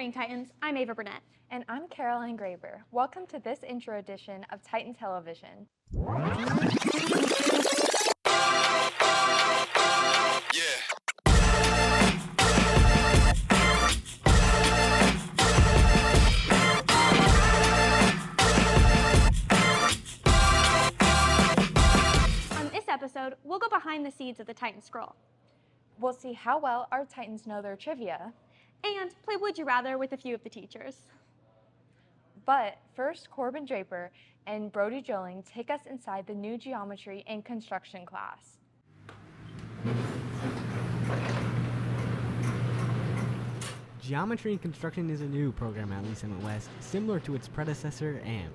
morning, Titans. I'm Ava Burnett. And I'm Caroline Graber. Welcome to this intro edition of Titan Television. On this episode, we'll go behind the scenes of the Titan Scroll. We'll see how well our Titans know their trivia. And play Would You Rather with a few of the teachers. But first, Corbin Draper and Brody Joling take us inside the new geometry and construction class. Geometry and Construction is a new program at Lee Summit West, similar to its predecessor, AMPT.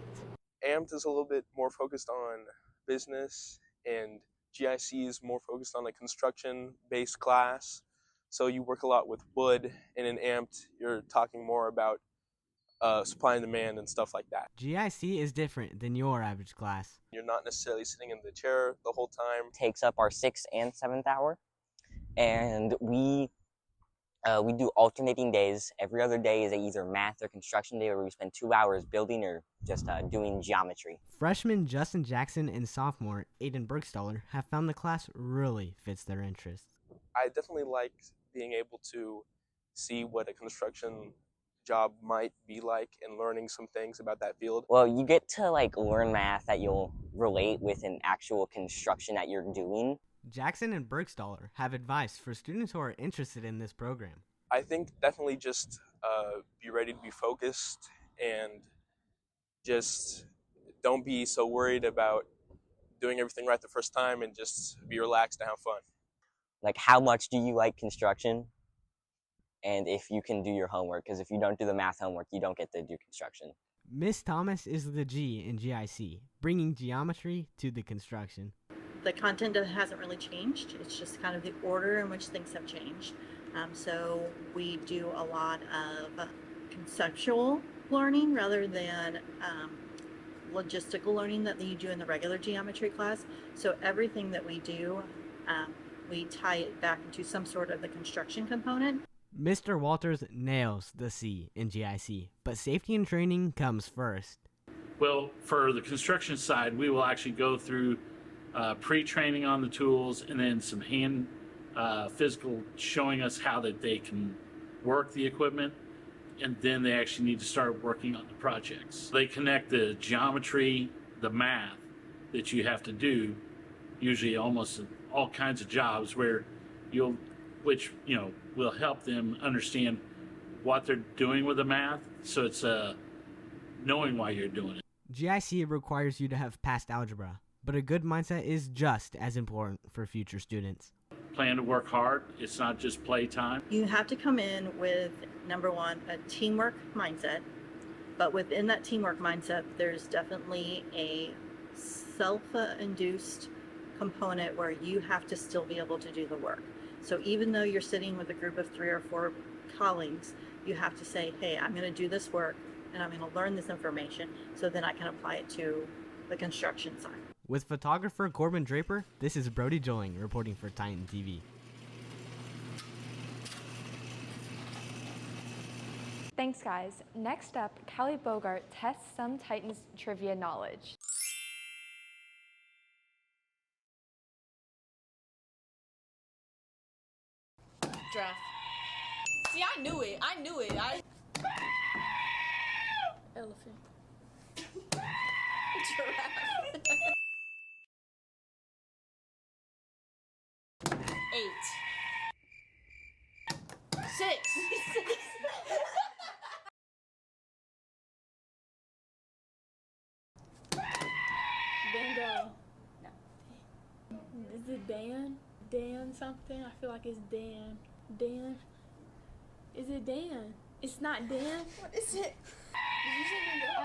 AMPT is a little bit more focused on business, and GIC is more focused on a construction-based class. So you work a lot with wood, and in AMPT, you're talking more about supply and demand and stuff like that. GIC is different than your average class. You're not necessarily sitting in the chair the whole time. Takes up our 6th and 7th hour, and we do alternating days. Every other day is either math or construction day, where we spend 2 hours building or just doing geometry. Freshman Justin Jackson and sophomore Aiden Bergstaller have found the class really fits their interests. I definitely like being able to see what a construction job might be like and learning some things about that field. Well, you get to learn math that you'll relate with an actual construction that you're doing. Jackson and Bergstaller have advice for students who are interested in this program. I think definitely just be ready to be focused and just don't be so worried about doing everything right the first time, and just be relaxed and have fun. How much do you like construction? And if you can do your homework, because if you don't do the math homework, you don't get to do construction. Miss Thomas is the G in GIC, bringing geometry to the construction. The content hasn't really changed. It's just kind of the order in which things have changed. So we do a lot of conceptual learning rather than logistical learning that you do in the regular geometry class. So everything that we do, we tie it back into some sort of the construction component. Mr. Walters nails the C in GIC, but safety and training comes first. Well, for the construction side, we will actually go through pre-training on the tools, and then some hand physical showing us how that they can work the equipment, and then they actually need to start working on the projects. They connect the geometry, the math that you have to do, usually almost all kinds of jobs where which will help them understand what they're doing with the math, so it's knowing why you're doing it. GIC requires you to have passed algebra, but a good mindset is just as important for future students. Plan to work hard. It's not just playtime. You have to come in with, number one, a teamwork mindset. But within that teamwork mindset, there's definitely a self-induced component where you have to still be able to do the work. So even though you're sitting with a group of 3 or 4 colleagues, you have to say, hey, I'm going to do this work and I'm going to learn this information so then I can apply it to the construction side. With photographer Corbin Draper, this is Brody Joling reporting for Titan TV. Thanks, guys. Next up, Callie Bogart tests some Titans trivia knowledge. Draft. See, I knew it. Elephant. Giraffe. 8. 6. Van Gogh. No. Is it Dan? Dan something? I feel like it's Dan. Dan? Is it Dan? It's not Dan. What is it? Did you say Van Gogh?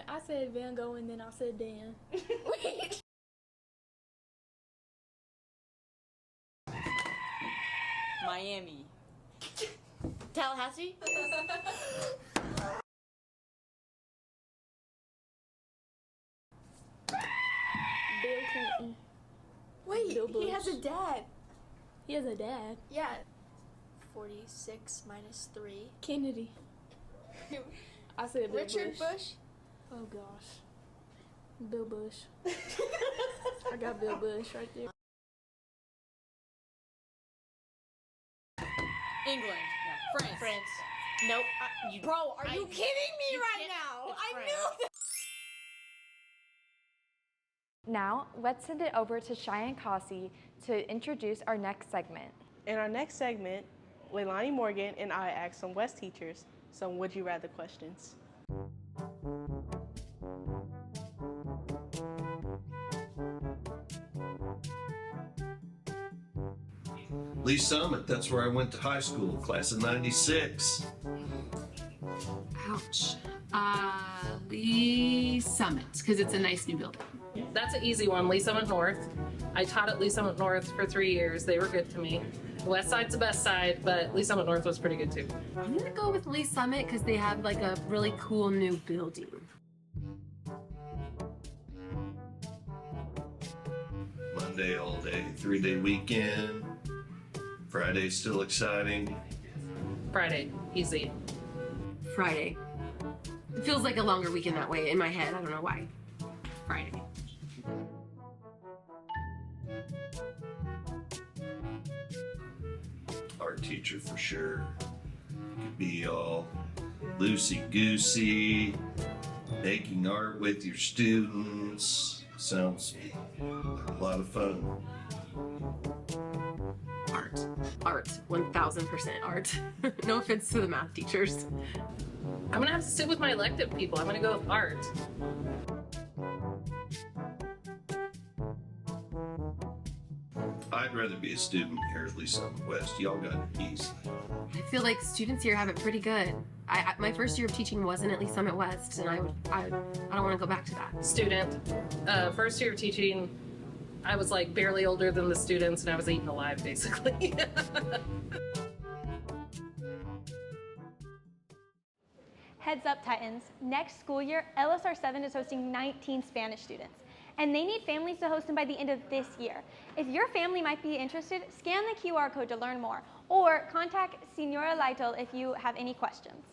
I said Van Gogh, and then I said Dan. Wait. Miami. Tallahassee? Bill Clinton. Wait, Bill Bush. He has a dad. He has a dad? Yeah. 46 minus 3. Kennedy. I said Bill Richard Bush. Oh gosh. Bill Bush. I got Bill Bush right there. England. No. France. Nope. Bro, are you kidding me right now? I knew that. Now, let's send it over to Cheyenne Cossey to introduce our next segment. In our next segment, Leilani Morgan and I asked some West teachers some would you rather questions. Lee Summit, that's where I went to high school, class of 96. Ouch. Lee Summit, because it's a nice new building. That's an easy one, Lee Summit North. I taught at Lee Summit North for 3 years. They were good to me. The West Side's the best side, but Lee Summit North was pretty good too. I'm gonna go with Lee Summit because they have like a really cool new building. Monday all day, 3-day weekend. Friday's still exciting. Friday, easy. Friday. It feels like a longer weekend that way in my head. I don't know why. Friday. Art teacher for sure. Could be all loosey-goosey, making art with your students. Sounds like a lot of fun. Art. 1000% art. No offense to the math teachers. I'm gonna have to sit with my elective people. I'm gonna go with art. I'd rather be a student here at Lee Summit West. Y'all got it easy. I feel like students here have it pretty good. My first year of teaching wasn't at Lee Summit West, and I don't want to go back to that. Student. First year of teaching, I was like barely older than the students, and I was eaten alive basically. Heads up, Titans. Next school year, LSR 7 is hosting 19 Spanish students, and they need families to host them by the end of this year. If your family might be interested, scan the QR code to learn more, or contact Senora Lytle if you have any questions.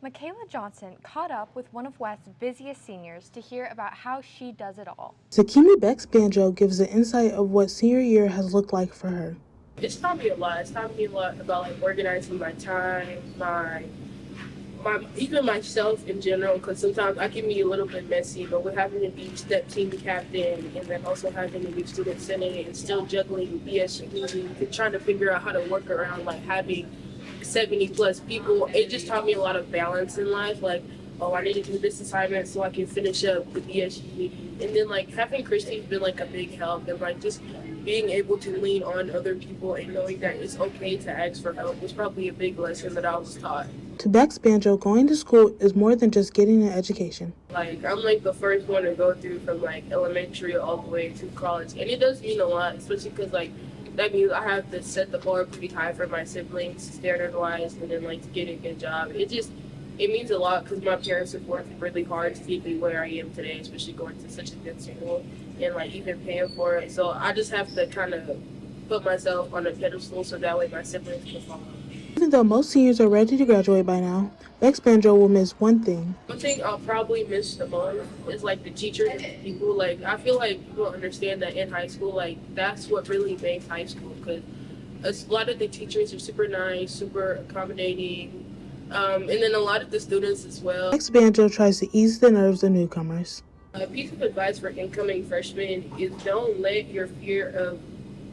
Michaela Johnson caught up with one of West's busiest seniors to hear about how she does it all. Zakimi Beck's banjo gives an insight of what senior year has looked like for her. It's taught me a lot. It's taught me a lot about like organizing my time, my even myself in general, because sometimes I can be a little bit messy, but with having to be step team captain and then also having to be student senate and still juggling BSU and trying to figure out how to work around like having 70 plus people, it just taught me a lot of balance in life. Like, oh, I need to do this assignment so I can finish up the BSU meeting. And then like having Christy's been like a big help, and like just being able to lean on other people and knowing that it's okay to ask for help was probably a big lesson that I was taught. To Beck's banjo, going to school is more than just getting an education. Like, I'm like the first one to go through from like elementary all the way to college. And it does mean a lot, especially because like that means I have to set the bar pretty high for my siblings standard-wise and then like to get a good job. It means a lot because my parents have worked really hard to keep me where I am today, especially going to such a good school and like even paying for it. So I just have to kind of put myself on a pedestal so that way my siblings can follow. Even though most seniors are ready to graduate by now, Beck's banjo will miss one thing. One thing I'll probably miss the most is like the teachers and people. Like, I feel like people understand that in high school, like that's what really makes high school, because a lot of the teachers are super nice, super accommodating, and then a lot of the students as well. Beck's banjo tries to ease the nerves of newcomers. A piece of advice for incoming freshmen is don't let your fear of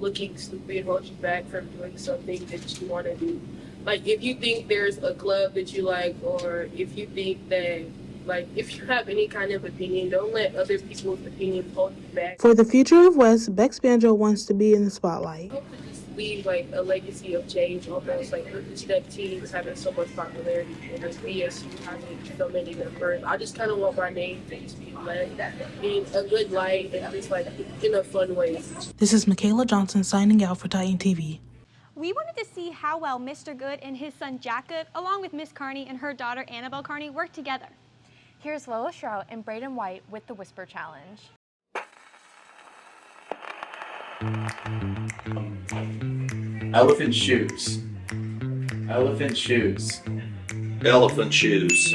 looking stupid hold you back from doing something that you want to do. Like, if you think there's a club that you like, or if you think that, like, if you have any kind of opinion, don't let other people's opinions hold you back. For the future of West, Beck's banjo wants to be in the spotlight. I hope to just leave, like, a legacy of change, almost, like, with the step teams having so much popularity and the BSU having so many members. I just kind of want my name to be led in a good light and just, like, in a fun way. This is Michaela Johnson signing out for Titan TV. We wanted to see how well Mr. Good and his son Jack Good, along with Miss Carney and her daughter Annabelle Carney, work together. Here's Lola Shrout and Braden White with the Whisper Challenge. Elephant shoes. Elephant shoes. Elephant shoes.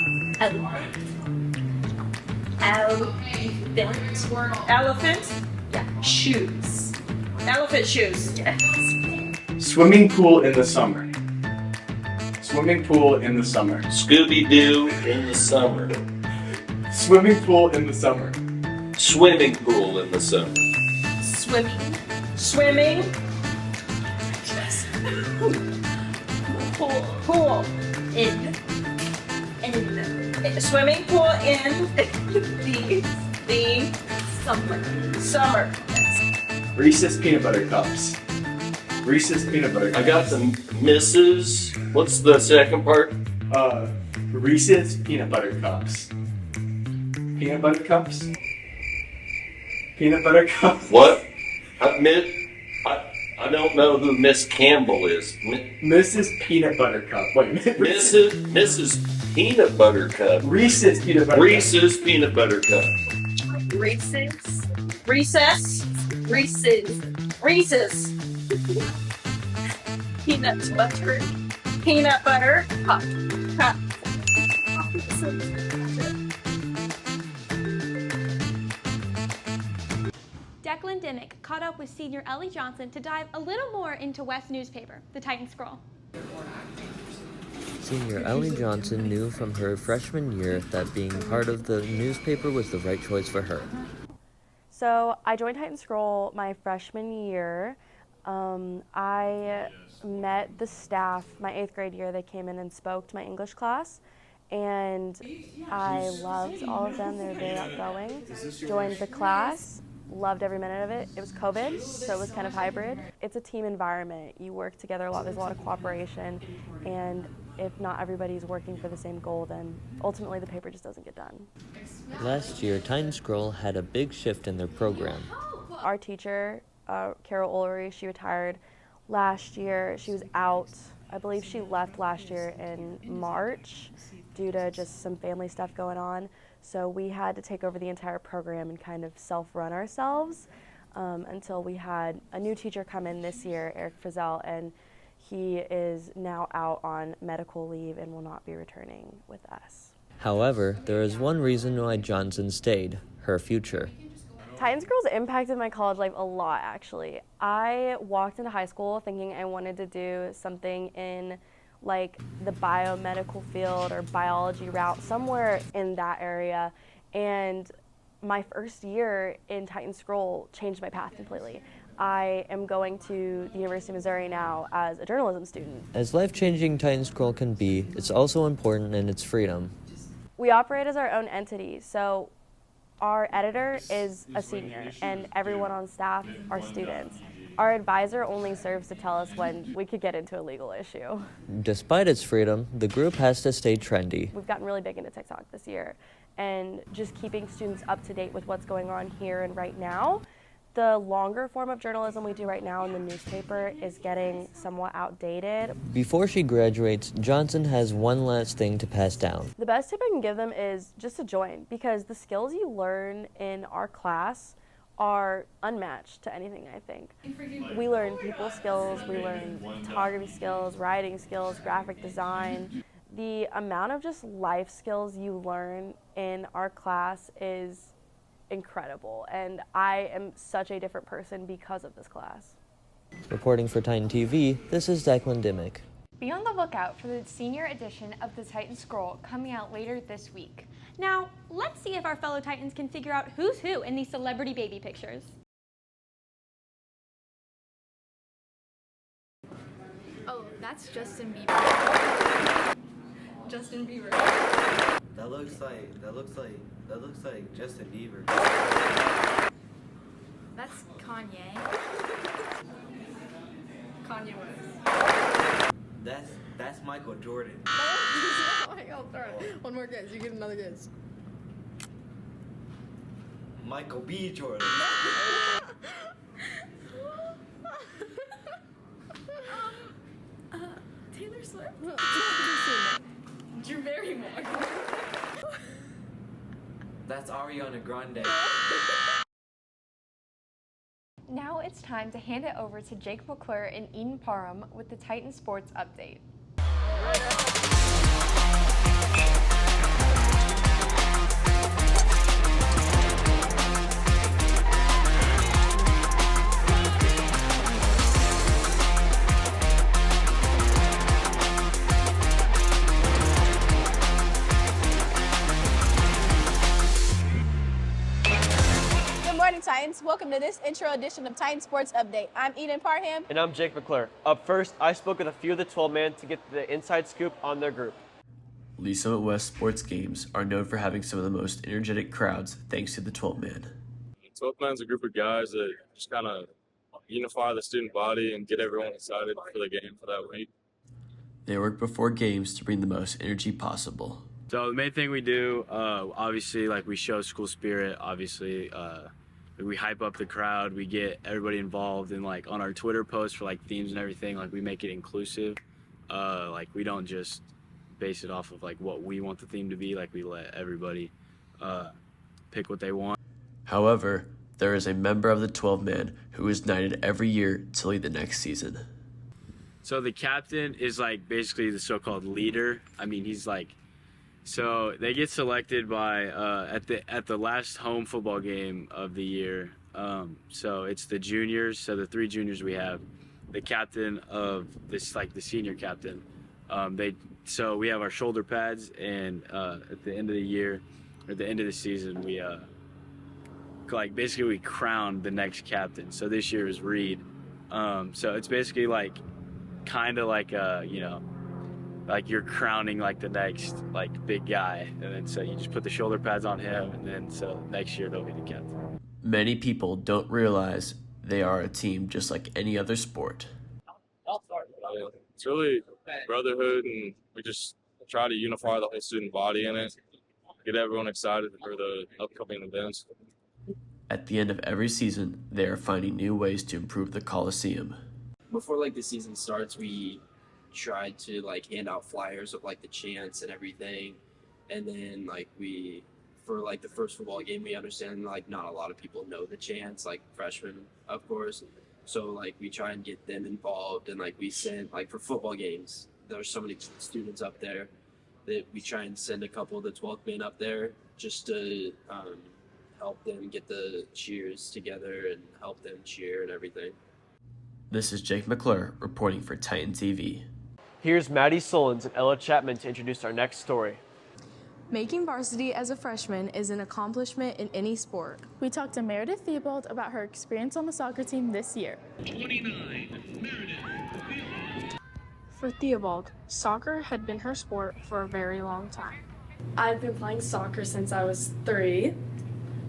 Elephant? Yeah. Shoes. Elephant shoes. Yes. Swimming pool in the summer. Swimming pool in the summer. Scooby-Doo in the summer. Swimming pool in the summer. Swimming pool in the summer. Swimming. Swimming. Pool. In. Swimming pool in the summer. Reese's peanut butter cups. Reese's peanut butter cups. I got some misses. What's the second part? Reese's peanut butter cups. Peanut butter cups? Peanut butter cups? What? I don't know who Miss Campbell is. Mrs. Peanut Butter Cup. Wait, Mrs. Peanut Butter Cup. Reese's Peanut Butter Reese's Peanut Butter Cup. Reese's. Peanut butter cup. Declan Dimmick caught up with senior Ellie Johnson to dive a little more into West newspaper, the Titan Scroll. Senior Ellie Johnson knew from her freshman year that being part of the newspaper was the right choice for her. So I joined Titan Scroll my freshman year. I met the staff my 8th grade year. They came in and spoke to my English class, and I loved all of them. They were very outgoing. Joined the class, loved every minute of it. It was COVID, so it was kind of hybrid. It's a team environment. You work together a lot. There's a lot of cooperation, and if not everybody's working for the same goal, then ultimately the paper just doesn't get done. Last year, Titan Scroll had a big shift in their program. Our teacher, Carol Ullery, she retired last year. She was out. I believe she left last year in March due to just some family stuff going on. So we had to take over the entire program and kind of self-run ourselves until we had a new teacher come in this year, Eric Frizzell, and he is now out on medical leave and will not be returning with us. However, there is one reason why Johnson stayed: her future. Titan Scroll's impacted my college life a lot, actually. I walked into high school thinking I wanted to do something in like the biomedical field or biology route, somewhere in that area. And my first year in Titan Scroll changed my path completely. I am going to the University of Missouri now as a journalism student. As life-changing Titan Scroll can be, it's also important in its freedom. We operate as our own entity, so our editor is a senior and everyone on staff are students. Our advisor only serves to tell us when we could get into a legal issue. Despite its freedom, the group has to stay trendy. We've gotten really big into TikTok this year, and just keeping students up to date with what's going on here and right now. The longer form of journalism we do right now in the newspaper is getting somewhat outdated. Before she graduates, Johnson has one last thing to pass down. The best tip I can give them is just to join, because the skills you learn in our class are unmatched to anything, I think. We learn people skills, we learn photography skills, writing skills, graphic design. The amount of just life skills you learn in our class is incredible, and I am such a different person because of this class. Reporting for Titan TV, this is Declan Dimmick. Be on the lookout for the senior edition of the Titan Scroll coming out later this week. Now, let's see if our fellow Titans can figure out who's who in these celebrity baby pictures. Oh, that's Justin Bieber. Justin Bieber. That looks like Justin Bieber. That's Kanye. Kanye West. That's Michael Jordan. Oh my God, one more guess. You get another guess. Michael B. Jordan. Taylor Swift. Drew Barrymore. That's Ariana Grande. Now it's time to hand it over to Jake McClure and Eden Parham with the Titan Sports Update. Titans. Welcome to this intro edition of Titan Sports Update. I'm Eden Parham. And I'm Jake McClure. Up first, I spoke with a few of the 12-man to get the inside scoop on their group. Lee Summit West sports games are known for having some of the most energetic crowds thanks to the 12-man. 12-man's a group of guys that just kind of unify the student body and get everyone excited for the game for that week. They work before games to bring the most energy possible. So the main thing we do, obviously, like we show school spirit. Obviously, we hype up the crowd. We get everybody involved, and like on our Twitter posts for like themes and everything, like we make it inclusive. Like we don't just base it off of like what we want the theme to be. Like we let everybody pick what they want. However, there is a member of the 12-man who is knighted every year to lead the next season. So the captain is like basically the so-called leader. I mean, he's like, so they get selected by at the last home football game of the year. So it's the juniors. So the 3 juniors we have, the captain of this, like the senior captain. So we have our shoulder pads, and at the end of the year, or at the end of the season, we like basically we crown the next captain. So this year is Reed. So it's basically like kind of like like you're crowning like the next like big guy, and then so you just put the shoulder pads on him, and then so next year they'll be the captain. Many people don't realize they are a team just like any other sport. It's really brotherhood, and we just try to unify the whole student body in it, get everyone excited for the upcoming events. At the end of every season, they are finding new ways to improve the Coliseum. Before like the season starts, we try to like hand out flyers of like the chants and everything, and then like we, for like the first football game, we understand like not a lot of people know the chants, like freshmen of course, so like we try and get them involved, and like we send like for football games, there's so many students up there that we try and send a couple of the 12th men up there just to help them get the cheers together and help them cheer and everything. This is Jake McClure reporting for Titan TV. Here's Maddie Solons and Ella Chapman to introduce our next story. Making varsity as a freshman is an accomplishment in any sport. We talked to Meredith Theobald about her experience on the soccer team this year. 29, Meredith. For Theobald, soccer had been her sport for a very long time. I've been playing soccer since I was 3.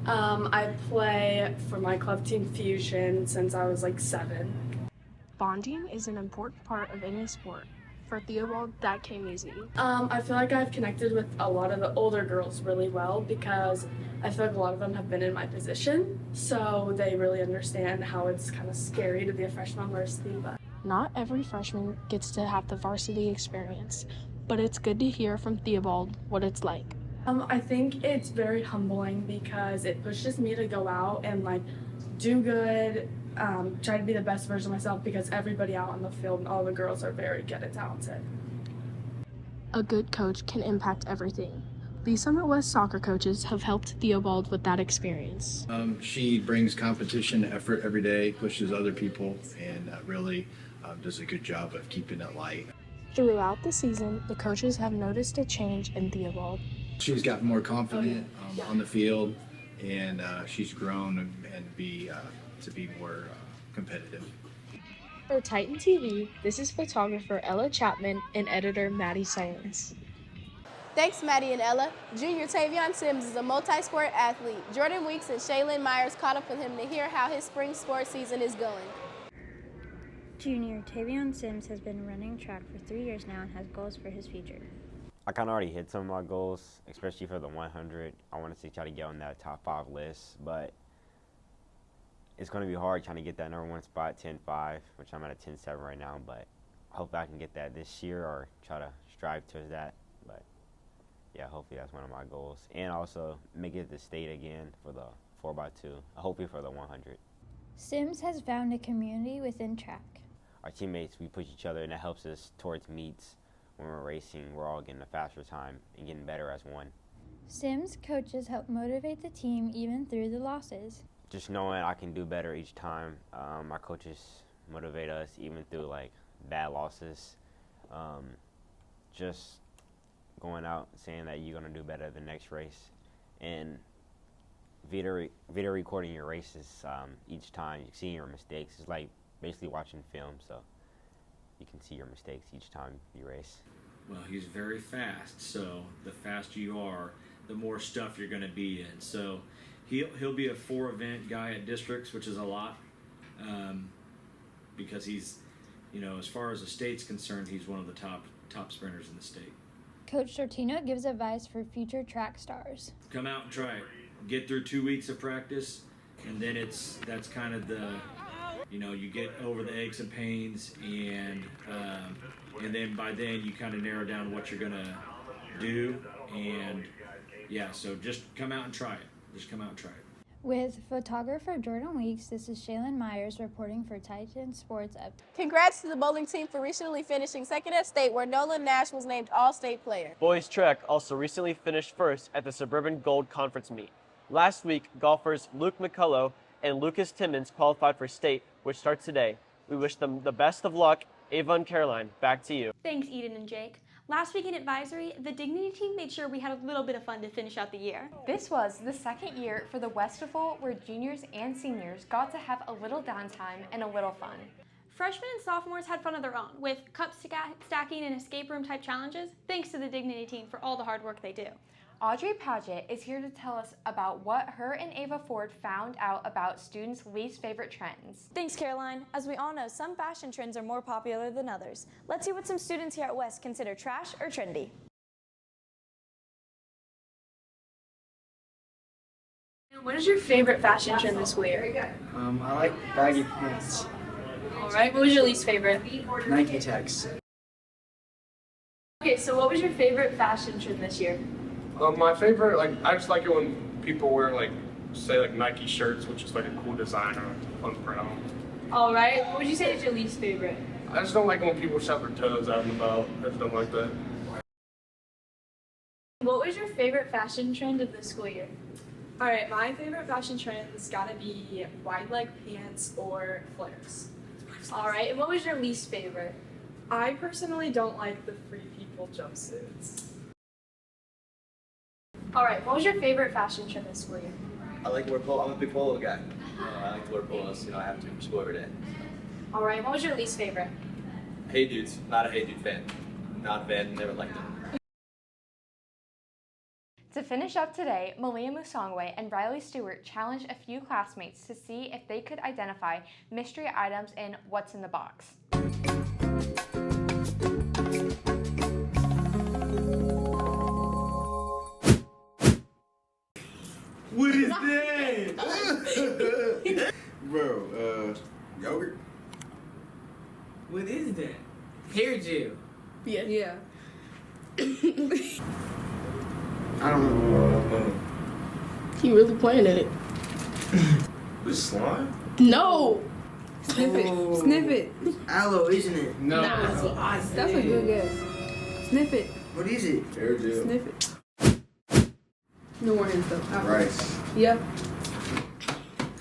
I play for my club team Fusion since I was like 7. Bonding is an important part of any sport. For Theobald, that came easy. I feel like I've connected with a lot of the older girls really well because I feel like a lot of them have been in my position, so they really understand how it's kind of scary to be a freshman on varsity. But not every freshman gets to have the varsity experience, but it's good to hear from Theobald what it's like. I think it's very humbling because it pushes me to go out and like do good, try to be the best version of myself because everybody out on the field and all the girls are very good and talented. A good coach can impact everything. The Summit West soccer coaches have helped Theobald with that experience. She brings competition effort every day, pushes other people, and really does a good job of keeping it light. Throughout the season, the coaches have noticed a change in Theobald. She's gotten more confident on the field, and she's grown and to be more competitive. For Titan TV, this is photographer Ella Chapman and editor Maddie Silence. Thanks, Maddie and Ella. Junior Tavion Sims is a multi-sport athlete. Jordan Weeks and Shaylin Myers caught up with him to hear how his spring sports season is going. Junior Tavion Sims has been running track for 3 years now and has goals for his future. I kind of already hit some of my goals, especially for the 100. I want to try to get on that top 5 list, but it's going to be hard trying to get that number 1 spot, 10.5, which I'm at a 10.7 right now, but I hope I can get that this year or try to strive towards that. But yeah, hopefully that's one of my goals. And also make it to state again for the 4x2, hopefully for the 100. Sims has found a community within track. Our teammates, we push each other, and that helps us towards meets. When we're racing, we're all getting a faster time and getting better as one. Sims coaches help motivate the team even through the losses. Just knowing I can do better each time. Our coaches motivate us even through like bad losses. Just going out saying that you're going to do better the next race. And video recording your races each time, seeing your mistakes. It's like basically watching film, so you can see your mistakes each time you race. Well, he's very fast, so the faster you are, the more stuff you're going to be in. So he'll be a 4-event guy at districts, which is a lot, because he's, as far as the state's concerned, he's one of the top sprinters in the state. Coach Sortino gives advice for future track stars. Come out and try it. Get through 2 weeks of practice, and then that's kind of the, you get over the aches and pains, and then by then you kind of narrow down what you're gonna do, and yeah, so just come out and try it. Just come out and try it. With photographer Jordan Weeks, this is Shaylin Myers reporting for Titan Sports Up. Congrats to the bowling team for recently finishing second at state, where Nolan Nash was named All-State Player. Boys track also recently finished first at the Suburban Gold Conference meet. Last week, golfers Luke McCullough and Lucas Timmons qualified for state, which starts today. We wish them the best of luck. Ava and Caroline, back to you. Thanks, Eden and Jake. Last week in advisory, the Dignity team made sure we had a little bit of fun to finish out the year. This was the second year for the Westival where juniors and seniors got to have a little downtime and a little fun. Freshmen and sophomores had fun of their own, with cup stacking and escape room type challenges, thanks to the Dignity team for all the hard work they do. Audrey Paget is here to tell us about what her and Ava Ford found out about students' least favorite trends. Thanks, Caroline. As we all know, some fashion trends are more popular than others. Let's see what some students here at West consider trash or trendy. What is your favorite fashion trend this school year? I like baggy pants. All right, what was your least favorite? Nike Techs. Okay, so what was your favorite fashion trend this year? My favorite, I just like it when people wear say Nike shirts, which is like a cool design or fun print on them. All right, what would you say is your least favorite? I just don't like when people shove their toes out and about. I just don't like that. What was your favorite fashion trend of this school year? All right, my favorite fashion trend has got to be wide leg pants or flares. All right, and what was your least favorite? I personally don't like the free people jumpsuits. All right, what was your favorite fashion trend this school year? I like to wear polo. I'm a big polo guy. I like to wear polos. I have to for school every day. All right, what was your least favorite? Hey Dudes. Not a Hey Dude fan. Not a fan. Never liked them. To finish up today, Malia Musongwe and Riley Stewart challenged a few classmates to see if they could identify mystery items in What's in the Box. What is that? Bro, yogurt? What is that? Hair gel. Yeah. I don't know. He really playing in it. With slime? No. Sniff it. Sniff it. Aloe, isn't it? No. That's what I said. That's a good guess. Sniff it. What is it? Hair gel. Sniff it. No more hints though. Rice. Yep.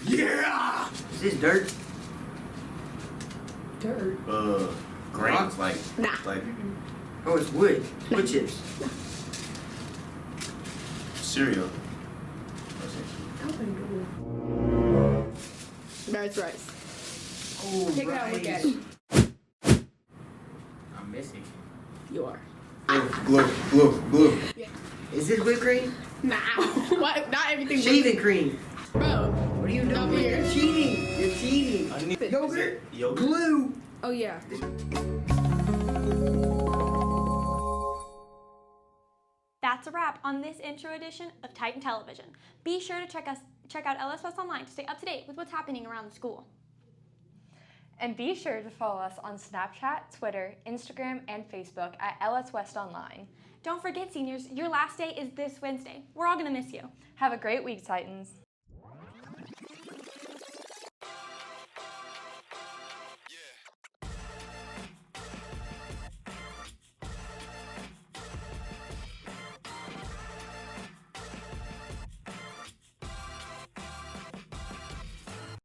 Yeah! Is this dirt? Dirt. Grains, like. Nah. Oh, it's wood. Wood chips. Cereal. That's rice. Oh, Take it out and look at it. I'm missing. You are. Glue. Yeah. Is this whipped cream? Nah. What? Not everything. Shaving cream. Bro. What are you doing? You're cheating. You're cheating. Yogurt. Glue. Oh yeah. That's a wrap on this intro edition of Titan Television. Be sure to check out LS West Online to stay up to date with what's happening around the school. And be sure to follow us on Snapchat, Twitter, Instagram, and Facebook at LS West Online. Don't forget, seniors, your last day is this Wednesday. We're all going to miss you. Have a great week, Titans.